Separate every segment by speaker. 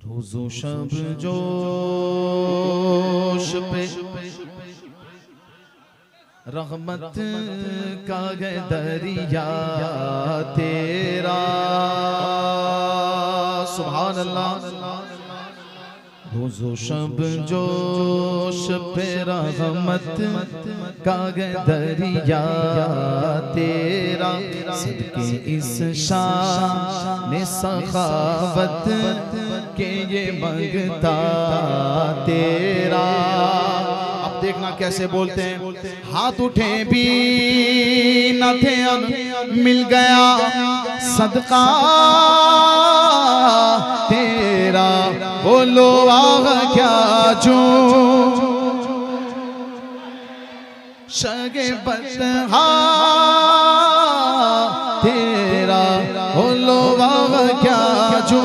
Speaker 1: रोज़ो शब जोश पे रहमत का दरिया तेरा, सुभान अल्लाह। रोज़ो शब जोश पे रहमत का दरिया तेरा, सदके इस शान सखावत के ये मंगता तेरा। अब देखना कैसे बोलते हैं, हाथ उठे भी न थे मिल गया सदका तेरा, बोलो आग क्या जो शगे बतहा तेरा, बोलो आग क्या जो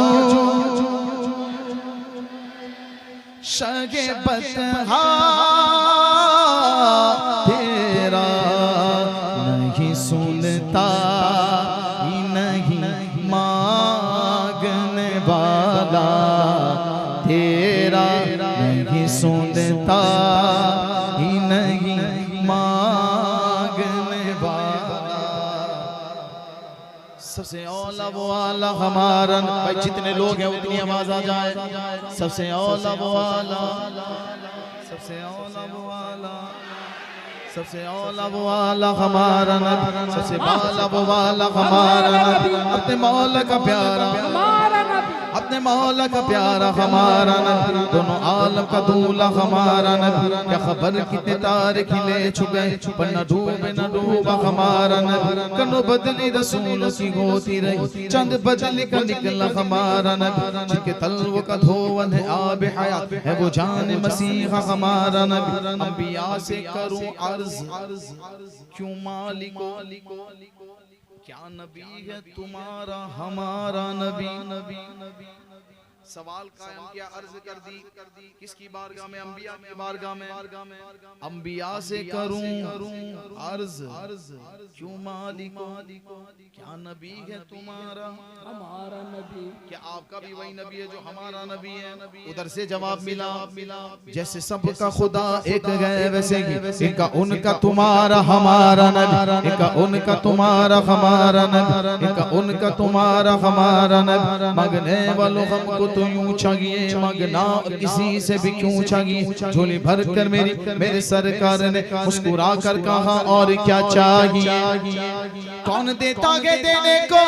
Speaker 1: शगे बतहा तेरा, नहीं सुनता ही नहीं मांगने वाला तेरा, नहीं सुनता ही नहीं मांगने वाला। सबसे औला वो आला हमारा, भाई जितने लोग हैं उतनी आवाज आ जाए। सबसे औला वो आला, सबसे औला वो आला, सबसे औला वो आला हमारा नबी, सबसे बाला वो वाला हमारा नबी, अपने मौला का प्यारा अपने मौला का प्यारा हमारा नबी, दोनों आलम का दूल्हा हमारा नबी। क्या खबर कितने तारे खिले छुपे पर न डूबे न डूबा हमारा नबी। कनो बदली रसूलों की होती रही, चंद बदली का निकला हमारा नबी। जिनके तलव का धोवन है आब हयात है वो जान मसीहा हमारा नबी। अंबिया से करूं अर्ज क्यों मालिको, क्या नबी है तुम्हारा हमारा नबी। सवाल कायम किया, अर्ज कर दी किसकी बारगाह में, अंबिया की बारगाह में। अंबिया से करूं अर्ज क्यों मालिको, क्या नबी है तुम्हारा हमारा नबी। क्या आपका भी वही नबी है जो हमारा नबी है। उधर से जवाब मिला, जैसे सबका खुदा एक है वैसे ही इनका उनका तुम्हारा हमारा नबी, इनका उनका तुम्हारा हमारा नबी, इनका उनका तुम्हारा हमारा नबी। मांगने वालों हमको तो यूं चाहिए, मांगना किसी से भी क्यों चाहिए। झोली भर कर मेरे सरकार ने मुस्कुरा कर कहा और क्या चाहिए। कौन देता है देने को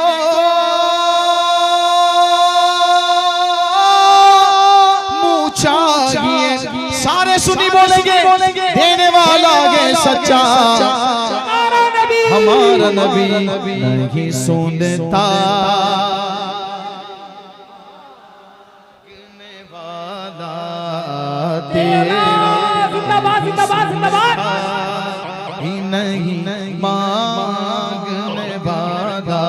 Speaker 1: मुँह चाहिए, सारे सुनी बोलेंगे देने वाला है सच्चा हमारा नबी। नहीं सुनता नहीं मांगने वाला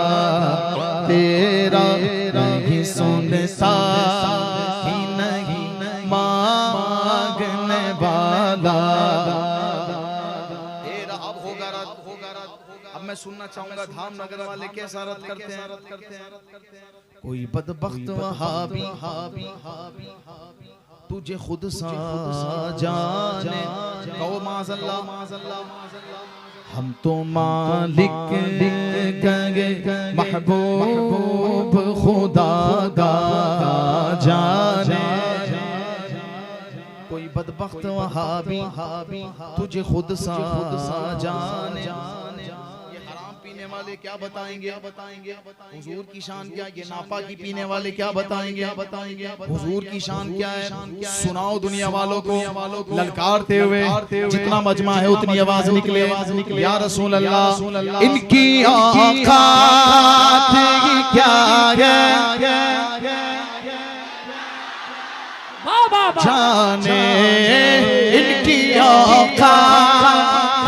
Speaker 1: तेरा, नहीं सुनता ही नहीं मांगने वाला तेरा। अब होगा रद। अब मैं सुनना चाहूंगा धामनगर वाले कैसा रद करते हैं। कोई बदबख्त वहाबी तुझे खुद सा जाने, कहो माज़अल्लाह। हम तो मालिक कहे महबूब खुदा का जाने। कोई बदबख्त वहाबी तुझे खुद सा जाने। वाले क्या बताएंगे, हुजूर की शान क्या, ये नापा की पीने वाले क्या बताएंगे, हुजूर की शान क्या है। सुनाओ दुनिया वालों को ललकारते हुए, जितना मजमा है उतनी आवाज निकले, या रसूल अल्लाह। इनकी औकात क्या है जाने, इनकी औकात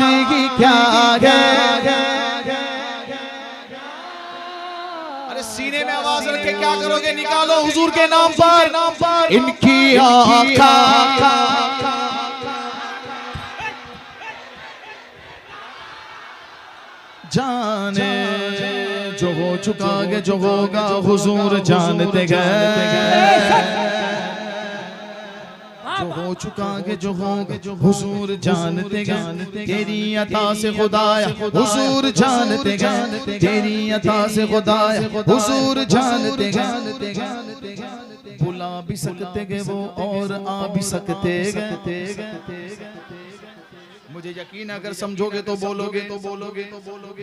Speaker 1: क्या है। सीने में आवाज रख के क्या करोगे, निकालो हुजूर के नाम पर। इनकी आका जाने जो हो चुका है, जो होगा हुजूर जानते गए। चुका के जो होंगे हुजूर जानते गए तेरी अता से खुदाया हुजूर जानते गए तेरी अता से खुदाया हुजूर जानते गए बुला भी सकते गए वो और आ भी सकते गए। मुझे यकीन अगर समझोगे तो बोलोगे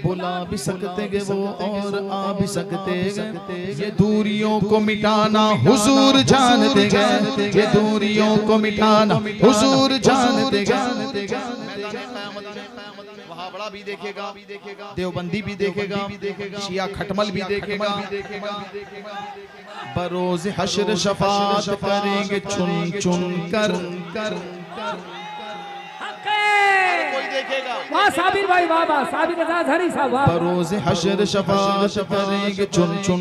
Speaker 1: बुला भी सकते गए वो और आ भी सकते गए। ये दूरियों को मिटाना हुजूर जानते गए ये दूरियों को मिटाना हुजूर जानते गए। वहाँ बड़ा भी देखेगा देवबंदी भी देखेगा शिया खटमल भी देखेगा बरोज़ हश्र शफाअत करेंगे चुन चुन कर कोई देखेगा
Speaker 2: वाह साबिर भाई वाह वाह साबिर के साथ हरी साहब वाह
Speaker 1: बरोज़ हश्र शफाअत करेंगे चुन चुन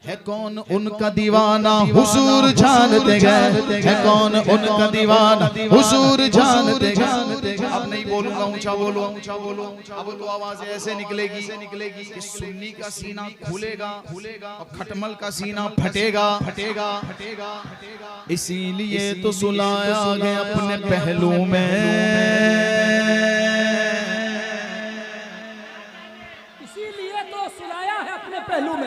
Speaker 1: है कौन उनका दीवाना हुजूर जानते गए है कौन उनका दीवाना हुजूर जानते गए। अब नहीं बोलूंगा ऊंचा बोलो अब तो आवाज ऐसे निकलेगी कि सुन्नी का सीना खुलेगा और खटमल का सीना फटेगा इसीलिए तो सुलाया गया अपने पहलू में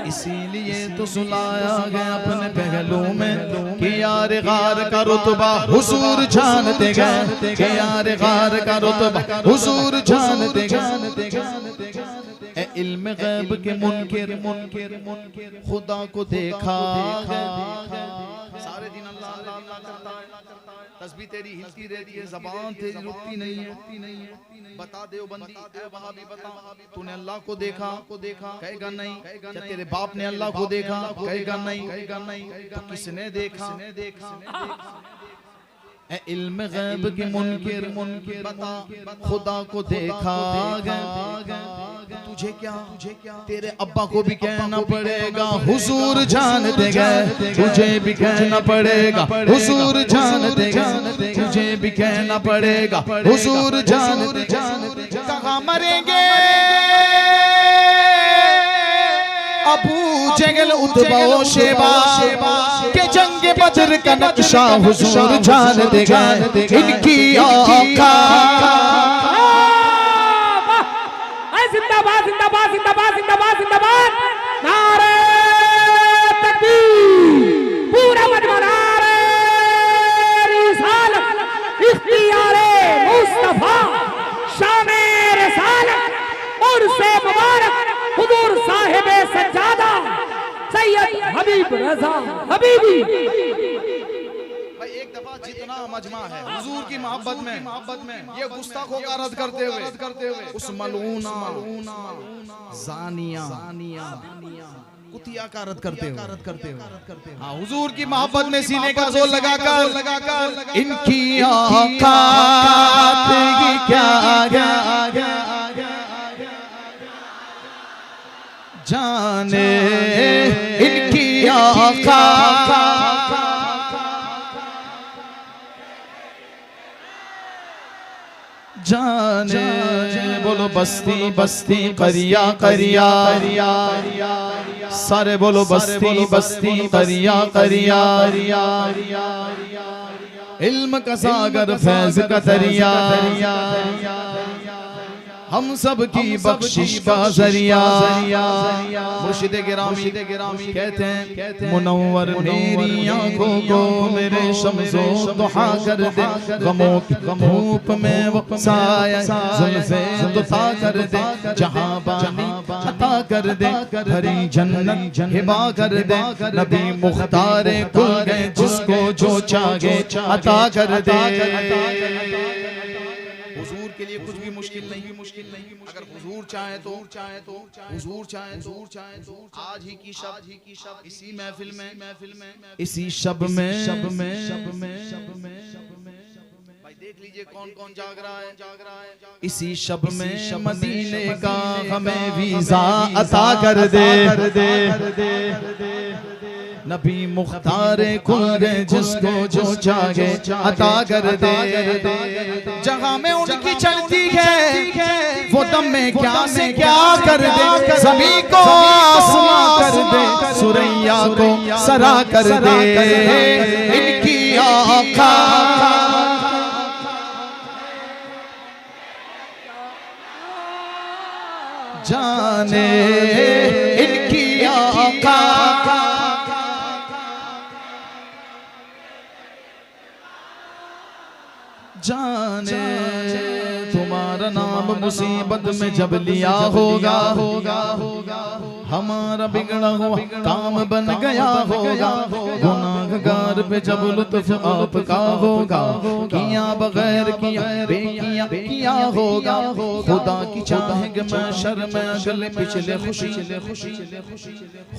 Speaker 1: इसीलिए तो सुलाया गया अपने पहलू में कि यार गार का रुतबा हुजूर जानते गए कि यार गार का रुतबा हुजूर जानते गए। इल्म गैब के मुनकिर खुदा को देखा सारे दिन अल्लाह अल्लाह करता है तस्बीह तेरी हिलती रहती है ज़बान तेरी रुकती नहीं है। बता देवबंदी ऐ वहाबी बता तूने अल्लाह को देखा कहेगा नहीं। क्या तेरे बाप ने अल्लाह को देखा कहेगा नहीं। तो किसने देखा इल्म गैब के मुनकिर बता खुदा को देखा तुझे क्या तेरे अब्बा को भी कहना पड़ेगा हुजूर जानते गए तुझे भी कहना पड़ेगा हुजूर जानते गए तुझे भी कहना पड़ेगा हुजूर जानते कहाँ मरेंगे अबू जहल उतबा शेबा के जंग बदर का नक्शा हुजूर जानते गए इनकी औकात
Speaker 2: जिंदाबाद जिंदाबाद जिंदाबाद जिंदाबाद जिंदाबाद नारे तकबीर पूरा मजमा नारे रिसालत इख्तियारे मुस्तफा शामे रिसालत और से मुबारक हुजूर साहिब सज्जादा सैयद हबीब रजा हबीबी।
Speaker 1: एक दफा जितना मजमा है हुजूर की मोहब्बत में ये गुस्ताखों का रद्द करते हुए उस मलूना जानिया कुतिया का रद्द करते हुए हाँ हुजूर की मोहब्बत में सीने का जोर लगाकर इनकी औकात क्या जाने इनकी औकात जाने बोलो बस्ती बस्ती करिया करिया सारे बोलो बस्ती बस्ती करिया करिया इल्म का सागर फैज का दरिया हम सब की बख्शिश का जरिया मुर्शिद गिरामी कहते हैं मुनव्वर मेरी आंखों को मेरे शम्सो दुहा कर दे गमों की धूप में वो साया जुल्फे दुता कर दे जहां बानी अता कर दे हरी जन्नत हिबा कर दे नबी मुख्तार कुल गए जिसको जो चाहे अता कर दे। हुजूर के लिए कुछ भी मुश्किल नहीं अगर हुजूर चाहे तो हुजूर चाहे तो आज ही की शब इसी महफिल में इसी शब में भाई देख लीजिए कौन कौन जाग रहा है इसी शब में मदीने का हमें वीजा अता कर दे नबी मुख्तार कुल गए जिसको जो चाहे अता कर दे जहां में उनकी चलती है वो दम में क्या से क्या कर दे ज़मीं को आसमां कर दे सुरैया को सरा कर दे इनकी आका जाने इनकी आका जाने तुम्हारा नाम मुसीबत में जब लिया होगा हमारा बिगड़ा हुआ काम बन गया होगा गुनाहगार पे जब लुत्फ आपका होगा किया बगैर किया बेकिया किया होगा खुदा की चाहेंगे महशर में अगले पिछले खुशी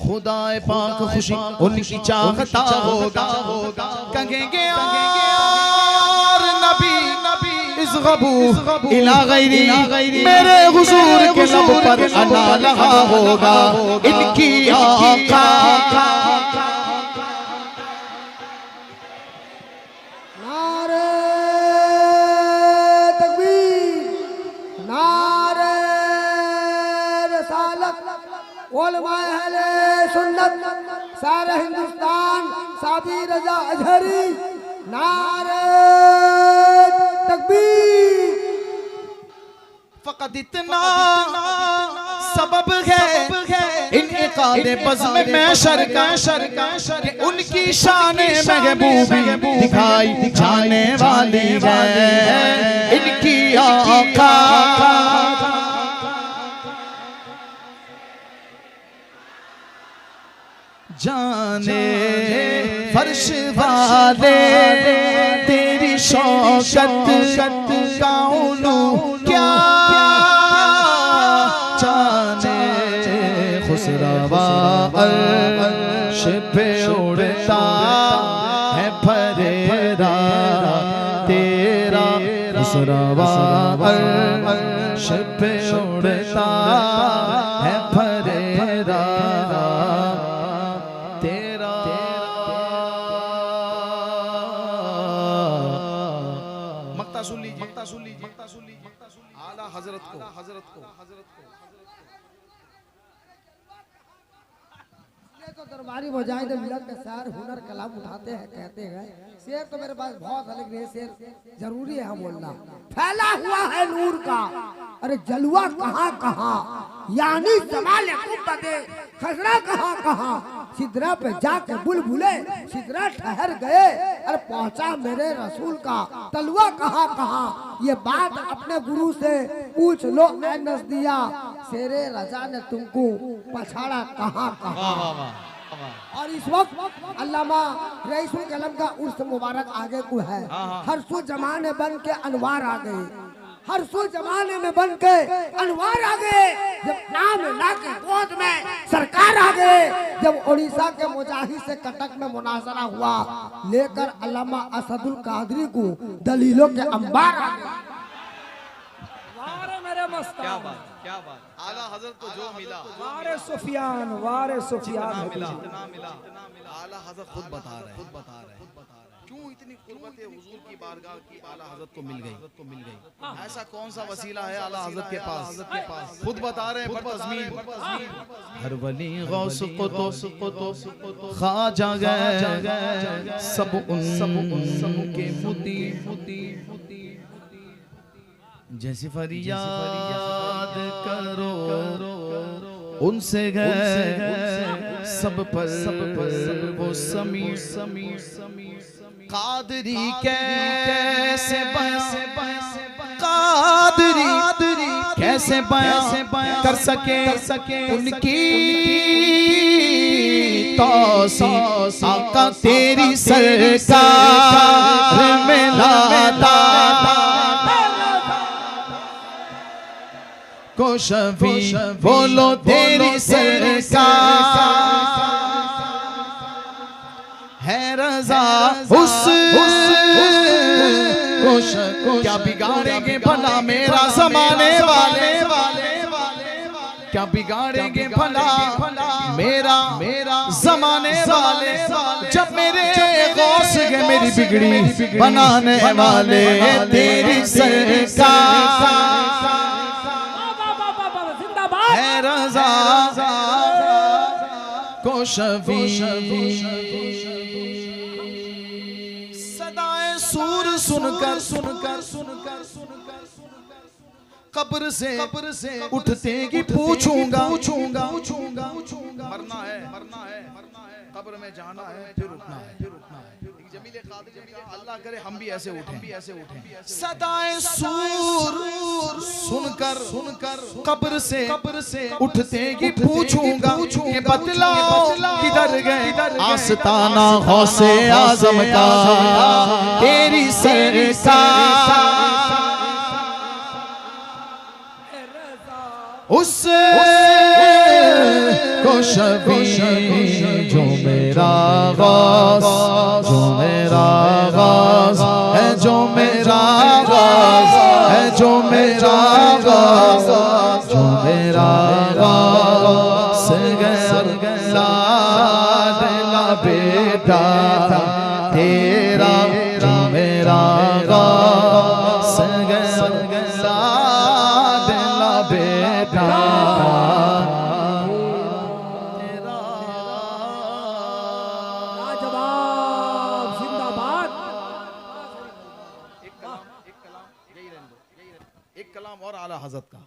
Speaker 1: खुदा पाक खुशी उनकी चाहता होगा कहेंगे यार नबी इस गबू इला गैरी मेरे हुजूर के लब पर अना लगा होगा इनकी आका
Speaker 2: नारे तकबीर नारे रसालत उलमाए अहले सुन्नत सारे हिंदुस्तान साबी रजा अजहरी नारे तकबीर
Speaker 1: फकत इतना सबब है इनकादे बज़्म में शर का उनकी शान महबूबी दिखाई जाने वाली है इनकी आका जाने फर्श वाले तेरी शौकत का उलू क्या जाने खुसरवा अर्श पे उड़ता है फरेरा तेरा खुसरवा अर्श पे उड़ता है फरेरा तेरा मक्ता सुन लीजिए आला हजरत को
Speaker 2: ये तो दरबारी मुजाहिद मिलत के सार हुनर कलाम उठाते हैं कहते हैं शेर तो मेरे पास बहुत अलग नहीं शेर जरूरी है बोलना फैला हुआ है नूर का अरे जलवा कहाँ कहाँ यानी जमाल कुब्बते खसरा कहाँ कहाँ सिदरा पे जाके बुलबुले सिदरा ठहर गए अरे पहुंचा मेरे रसूल का तलवा कहाँ कहाँ ये बात अपने गुरु से पूछ लो ऐ नज़दिया शेरे रजा ने तुमको पछाड़ा कहाँ कहाँ और इस वक्त अल्लामा रईसुल कलम का उर्स मुबारक आगे को है हर सो जमाने बन के अनवार आ गए हर सो जमाने में बन के अनवार आ गए जब नाम ला के गोद में सरकार आ गए जब उड़ीसा के मुजाहिद से कटक में मुनाजरा हुआ लेकर अल्लामा असदुल कादरी को दलीलों के अंबार आ गए मेरे मस्तान
Speaker 1: क्या बात आला हजरत को जो मिला
Speaker 2: वारे सुफियान
Speaker 1: मिला आला हजरत खुद बता रहे क्यों इतनी कुर्बत हुजूर की बारगाह की आला हजरत को मिल गई ऐसा कौन सा वसीला है आला हजरत के पास खुद बता रहे हैं हर वली गौस को तो ख्वाजा गए सब उनके मुती जैसी फरियाद करो उनसे गए सब पर वो समीर कादरी कैसे कादरी कैसे बयां कर सके उनकी तौसीफ आका तेरी सरकार में लाता को शफी बोलो तेरी सरकार है रजा उस क्या बिगाड़ेंगे भला मेरा जमाने वाले क्या बिगाड़ेंगे भला मेरा जमाने वाले जब मेरे गौस के मेरी बिगड़ी बनाने वाले तेरी सरकार है रजा को शफी सूर सुनकर सुनकर सुनकर सुनकर कब्र से उठते की पूछूंगा पूछूंगा पूछूंगा मरना है कब्र में जाना है फिर उठना है जमीले कादिर ने कहा अल्लाह करे हम भी ऐसे उठें सदाए सूर सुनकर कब्र से उठते की पूछूंगा कि बतलाओ किधर गए आस्ताना गौसे आज़म का तेरी सरकार उससे को शबी जो मेरा गौस जो मेरा गौस है जो मेरा गौस है जो मेरा गौस जो मेरा गौस गया बेटा तेरा जो मेरा गौस गया बेटा
Speaker 2: लाजवाब जिंदाबाद।
Speaker 1: एक कलाम और आला हज़रत का